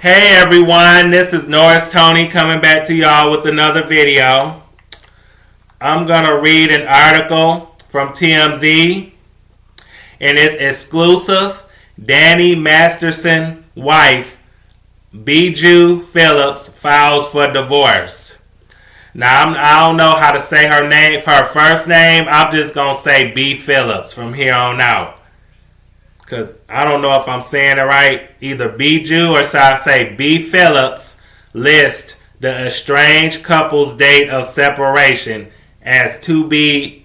Hey everyone, this is Norris Tony coming back to y'all with another video. I'm going to read an article from TMZ, and it's exclusive. Danny Masterson's wife, Bijou Phillips, files for divorce. Now, I don't know how to say her first name. I'm just going to say B. Phillips from here on out. Because I don't know if I'm saying it right. Either Bijou or so I say B. Phillips list the estranged couple's date of separation as TBD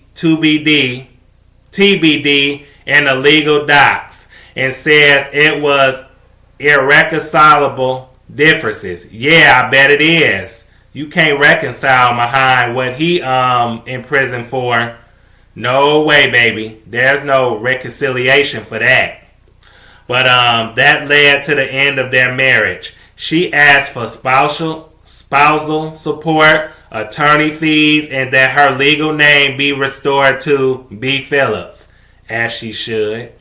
in the legal docs and says it was irreconcilable differences. Yeah, I bet it is. You can't reconcile behind what he in prison for. No way, baby. There's no reconciliation for that. But that led to the end of their marriage. She asked for spousal support, attorney fees, and that her legal name be restored to B. Phillips, as she should.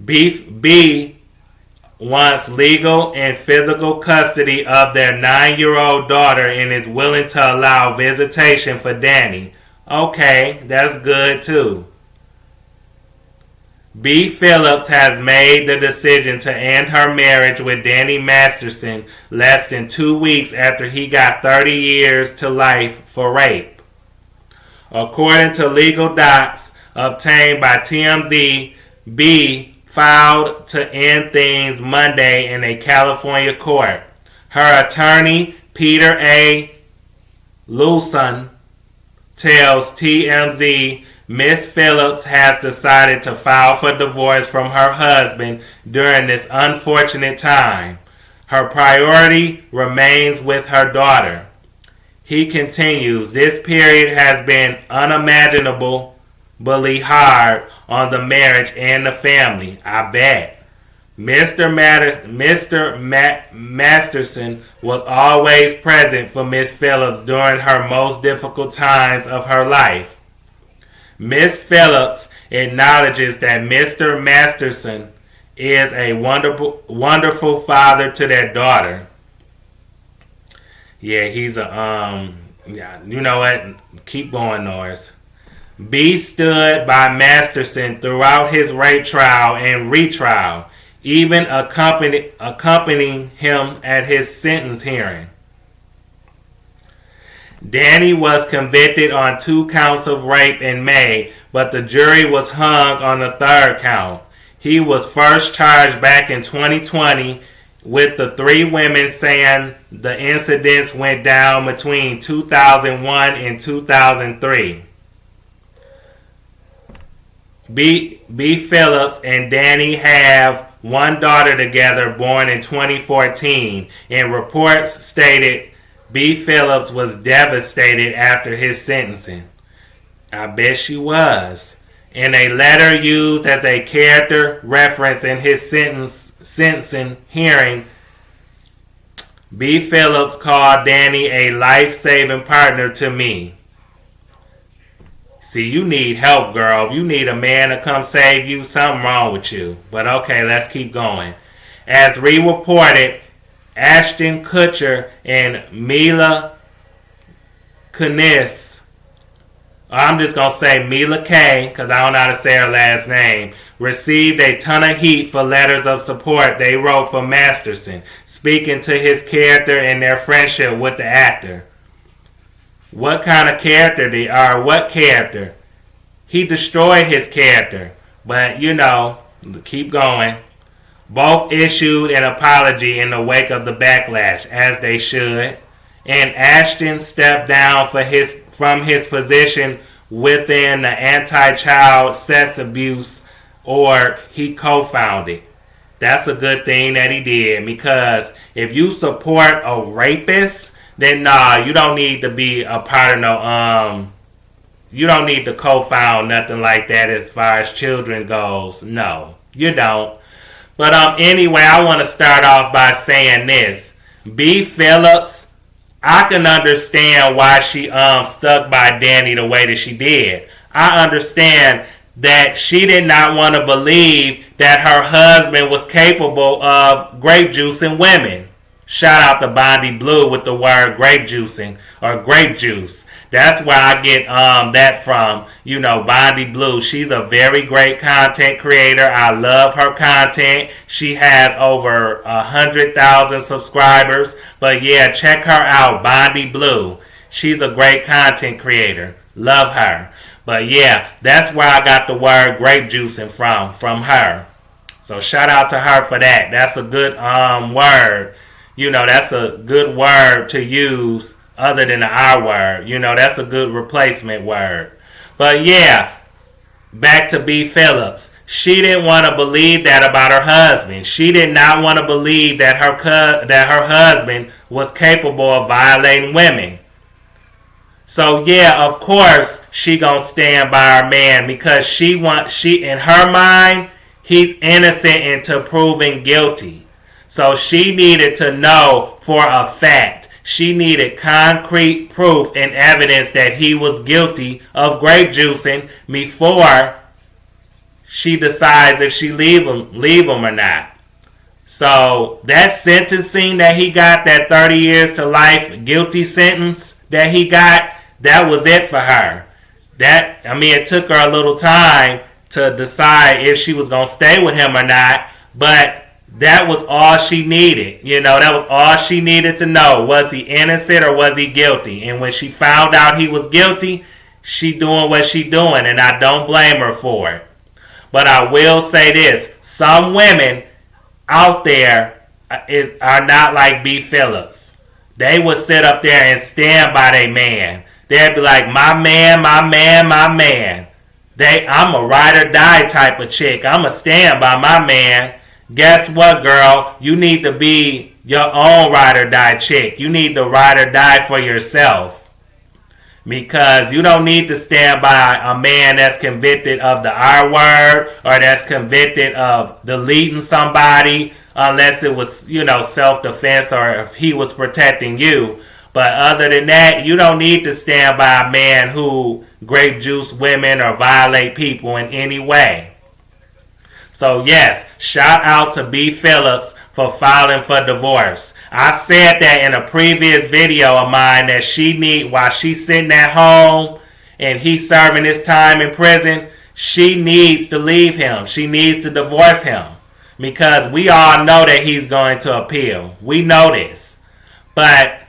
B wants legal and physical custody of their 9-year-old daughter and is willing to allow visitation for Danny. Okay, that's good too. B. Phillips has made the decision to end her marriage with Danny Masterson less than 2 weeks after he got 30 years to life for rape. According to legal docs obtained by TMZ, B filed to end things Monday in a California court. Her attorney, Peter A. Lawson, tells TMZ Miss Phillips has decided to file for divorce from her husband during this unfortunate time. Her priority remains with her daughter. He continues, this period has been unimaginably hard on the marriage and the family. I bet. Mr. Masterson was always present for Miss Phillips during her most difficult times of her life. Miss Phillips acknowledges that Mr. Masterson is a wonderful father to their daughter. Yeah, he's you know what? Keep going, Norris. B stood by Masterson throughout his rape trial and retrial, even accompanying him at his sentence hearing. Danny was convicted on 2 counts of rape in May, but the jury was hung on the 3rd count. He was first charged back in 2020, with the 3 women saying the incidents went down between 2001 and 2003. B. Phillips and Danny have one daughter together born in 2014, and reports stated B. Phillips was devastated after his sentencing. I bet she was. In a letter used as a character reference in his sentencing hearing, B. Phillips called Danny a life-saving partner to me. See, you need help, girl. If you need a man to come save you, something wrong with you. But okay, let's keep going. As reported, Ashton Kutcher and Mila Kunis, I'm just going to say Mila K, because I don't know how to say her last name, received a ton of heat for letters of support they wrote for Masterson, speaking to his character and their friendship with the actor. What kind of character they are? What character? He destroyed his character. But, you know, keep going. Both issued an apology in the wake of the backlash, as they should. And Ashton stepped down from his position within the anti-child sex abuse org he co-founded. That's a good thing that he did, because if you support a rapist, then you don't need to be a part of you don't need to co-found nothing like that as far as children goes. No, you don't. But anyway, I want to start off by saying this. B. Phillips, I can understand why she stuck by Danny the way that she did. I understand that she did not want to believe that her husband was capable of grape juicing women. Shout out to Bondi Blue with the word grape juicing or grape juice. That's where I get that from. Bondi Blue. She's a very great content creator. I love her content. She has over 100,000 subscribers. But yeah, check her out, Bondi Blue. She's a great content creator. Love her. But yeah, that's where I got the word grape juicing from her. So shout out to her for that. That's a good word. That's a good word to use other than the I word. That's a good replacement word. But yeah, back to B. Phillips. She didn't want to believe that about her husband. She did not want to believe that her husband was capable of violating women. So yeah, of course she gonna stand by her man because she in her mind he's innocent until proven guilty. So she needed to know for a fact. She needed concrete proof and evidence that he was guilty of grape juicing before she decides if she leave him or not. So that sentencing that he got, that 30 years to life guilty sentence that he got, that was it for her. It took her a little time to decide if she was going to stay with him or not, but that was all she needed. That was all she needed to know. Was he innocent or was he guilty? And when she found out he was guilty, she doing what she doing, and I don't blame her for it. But I will say this. Some women out there are not like B. Phillips. They would sit up there and stand by their man. They'd be like, my man, my man, my man. I'm a ride or die type of chick. I'm a stand by my man. Guess what, girl? You need to be your own ride or die chick. You need to ride or die for yourself. Because you don't need to stand by a man that's convicted of the R word or that's convicted of deleting somebody unless it was, self-defense or if he was protecting you. But other than that, you don't need to stand by a man who grape juice women or violate people in any way. So yes, shout out to B. Phillips for filing for divorce. I said that in a previous video of mine that while she's sitting at home and he's serving his time in prison, she needs to leave him. She needs to divorce him. Because we all know that he's going to appeal. We know this. But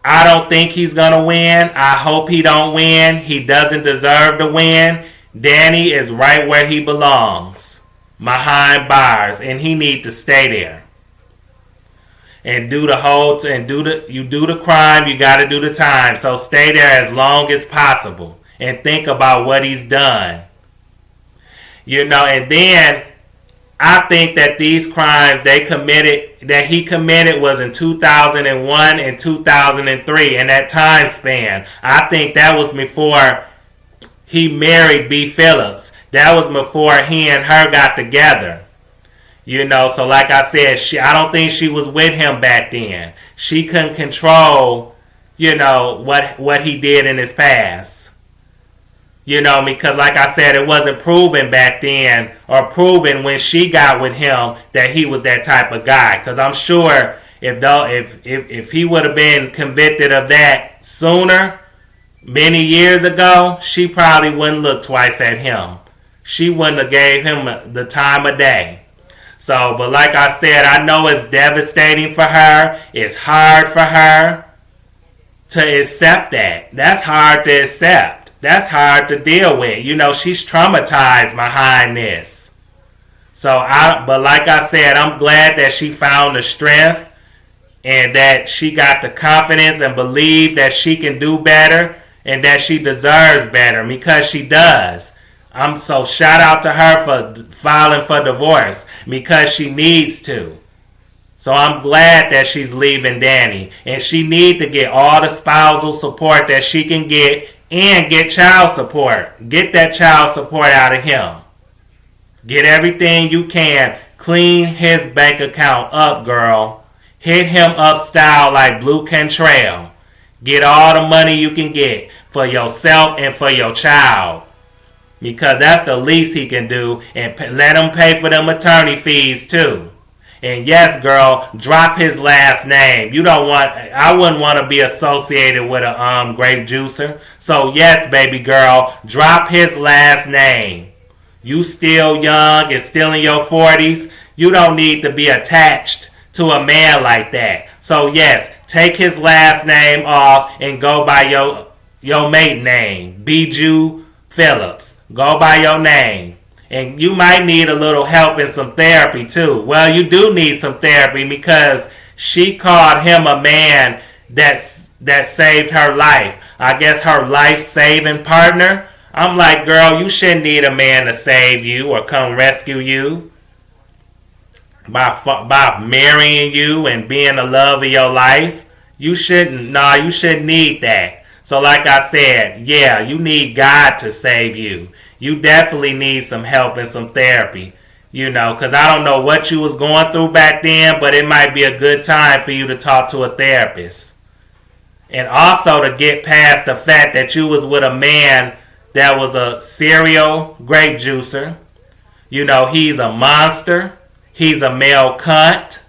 I don't think he's going to win. I hope he don't win. He doesn't deserve to win. Danny is right where he belongs. Behind bars, and he need to stay there and do the crime, you got to do the time. So stay there as long as possible and think about what he's done. And then I think that these crimes that he committed was in 2001 and 2003 in that time span. I think that was before he married B. Phillips. That was before he and her got together. So like I said, I don't think she was with him back then. She couldn't control, what he did in his past. Because like I said, it wasn't proven back then or proven when she got with him that he was that type of guy. Because I'm sure if he would have been convicted of that sooner, many years ago, she probably wouldn't look twice at him. She wouldn't have gave him the time of day. So, but like I said, I know it's devastating for her. It's hard for her to accept that. That's hard to accept. That's hard to deal with. She's traumatized behind this. But like I said, I'm glad that she found the strength and that she got the confidence and believe that she can do better and that she deserves better because she does. So shout out to her for filing for divorce because she needs to. So I'm glad that she's leaving Danny. And she needs to get all the spousal support that she can get and get child support. Get that child support out of him. Get everything you can. Clean his bank account up, girl. Hit him up style like Blue Cantrell. Get all the money you can get for yourself and for your child. because that's the least he can do, and let him pay for them attorney fees too. And yes, girl, drop his last name. I wouldn't want to be associated with a grape juicer. So yes, baby girl, drop his last name. You still young and still in your 40s. You don't need to be attached to a man like that. So yes, take his last name off and go by your maiden name, Bijou Phillips. Go by your name. And you might need a little help and some therapy too. Well, you do need some therapy because she called him a man that saved her life. I guess her life-saving partner. I'm like, girl, you shouldn't need a man to save you or come rescue you by marrying you and being the love of your life. You shouldn't need that. So like I said, yeah, you need God to save you. You definitely need some help and some therapy, because I don't know what you was going through back then, but it might be a good time for you to talk to a therapist. And also to get past the fact that you was with a man that was a serial grape juicer. He's a monster. He's a male cunt.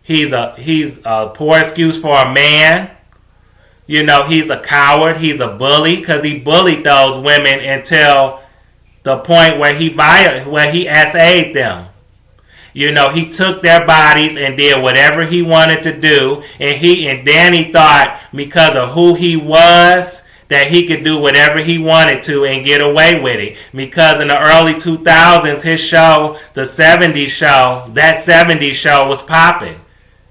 He's a poor excuse for a man. He's a coward. He's a bully because he bullied those women until the point where he SA'd them. He took their bodies and did whatever he wanted to do, and then he thought because of who he was that he could do whatever he wanted to and get away with it. Because in the early 2000s, his show, the 70s show, that 70s show was popping.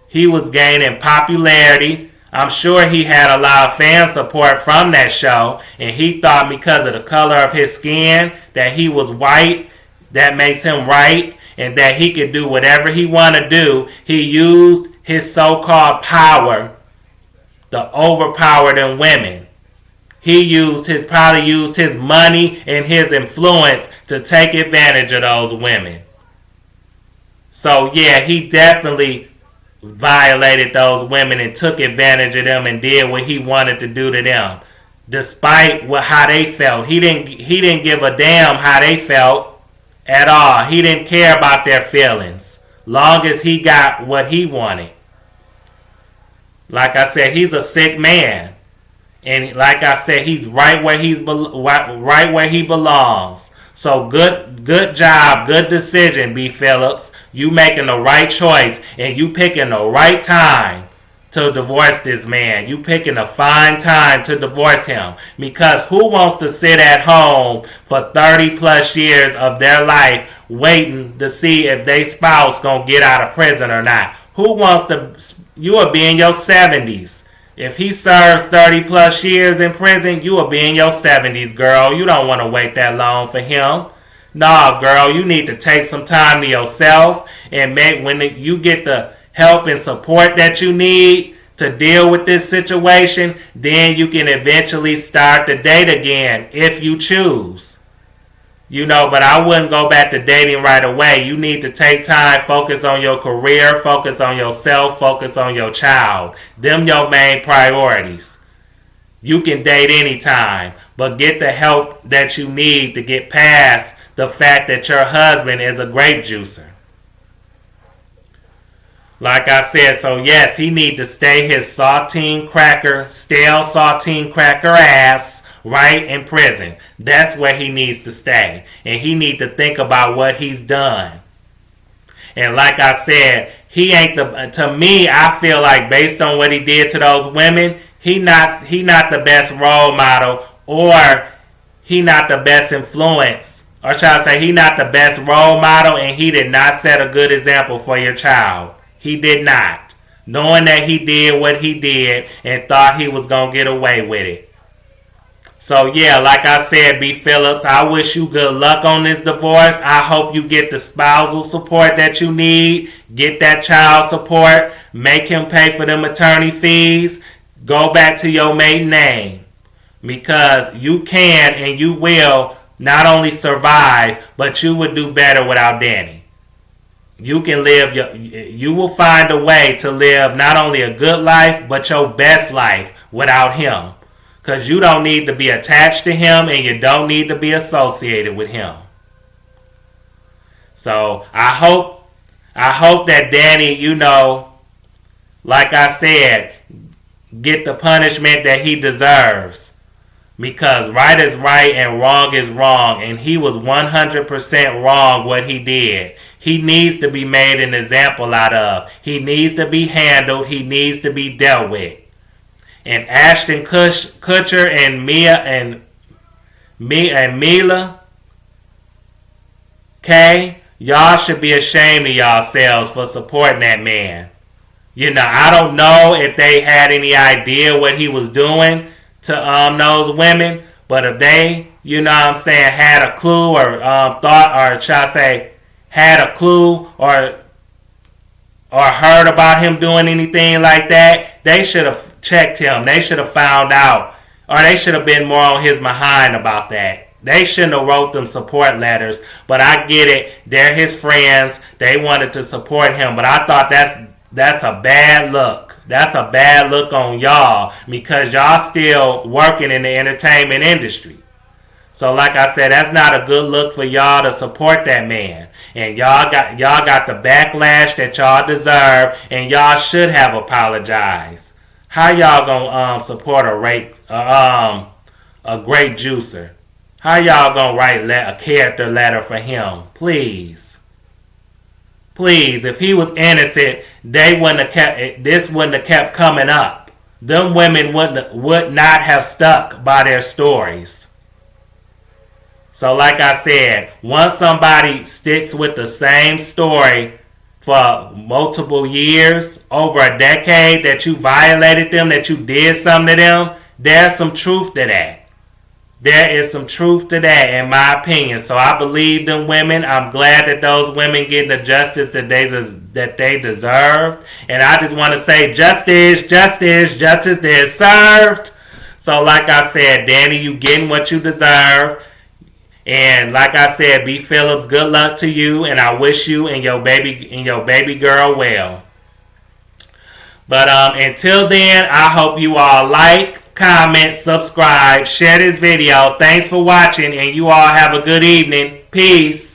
He was gaining popularity. I'm sure he had a lot of fan support from that show, and he thought because of the color of his skin that he was white, that makes him right, and that he could do whatever he wanted to do. He used his so-called power to overpower them women. He probably used his money and his influence to take advantage of those women. So yeah, he definitely violated those women and took advantage of them and did what he wanted to do to them, despite how they felt. He didn't give a damn how they felt at all. He didn't care about their feelings, long as he got what he wanted. Like I said, he's a sick man, and like I said, he's right where he belongs. So good job, good decision, B. Phillips. You making the right choice, and you picking the right time to divorce this man. You picking a fine time to divorce him, because who wants to sit at home for 30 plus years of their life waiting to see if their spouse gonna get out of prison or not? Who wants to? You will be in your 70s. If he serves 30 plus years in prison, you will be in your 70s, girl. You don't want to wait that long for him. Nah, girl, you need to take some time to yourself, and when you get the help and support that you need to deal with this situation, then you can eventually start the date again if you choose. But I wouldn't go back to dating right away. You need to take time, focus on your career, focus on yourself, focus on your child. Them your main priorities. You can date anytime, but get the help that you need to get past the fact that your husband is a grape juicer. Like I said, so yes, he need to stay his stale saltine cracker ass right in prison. That's where he needs to stay. And he need to think about what he's done. And like I said, to me, I feel like based on what he did to those women, he not the best role model, or he not the best influence. Or should I say, he not the best role model, and he did not set a good example for your child. He did not. Knowing that he did what he did and thought he was going to get away with it. So yeah, like I said, B. Phillips, I wish you good luck on this divorce. I hope you get the spousal support that you need. Get that child support. Make him pay for them attorney fees. Go back to your maiden name. Because you can and you will not only survive, but you would do better without Danny. You will find a way to live not only a good life, but your best life without him. Because you don't need to be attached to him and you don't need to be associated with him. So I hope that Danny, like I said, get the punishment that he deserves. Because right is right and wrong is wrong. And he was 100% wrong what he did. He needs to be made an example out of. He needs to be handled. He needs to be dealt with. And Ashton Kutcher and Mila K, y'all should be ashamed of yourselves for supporting that man. I don't know if they had any idea what he was doing to those women, but if they, had a clue or thought, or shall I say, had a clue or heard about him doing anything like that, they should have checked him. They should have found out, or they should have been more on his behind about that. They shouldn't have wrote them support letters, but I get it. They're his friends. They wanted to support him, but I thought that's a bad look. That's a bad look on y'all because y'all still working in the entertainment industry. So like I said, that's not a good look for y'all to support that man. And y'all got the backlash that y'all deserve, and y'all should have apologized. How y'all gonna support a grape juicer? How y'all gonna write a character letter for him? Please, if he was innocent, this wouldn't have kept coming up. Them women would not have stuck by their stories. So like I said, once somebody sticks with the same story for multiple years, over a decade, that you violated them, that you did something to them, there's some truth to that. There is some truth to that, in my opinion. So I believe them women. I'm glad that those women getting the justice that they deserved. And I just want to say justice is served. So like I said, Danny, you getting what you deserve. And like I said, B. Phillips, good luck to you, and I wish you and your baby girl well. But until then, I hope you all like, comment, subscribe, share this video. Thanks for watching, and you all have a good evening. Peace.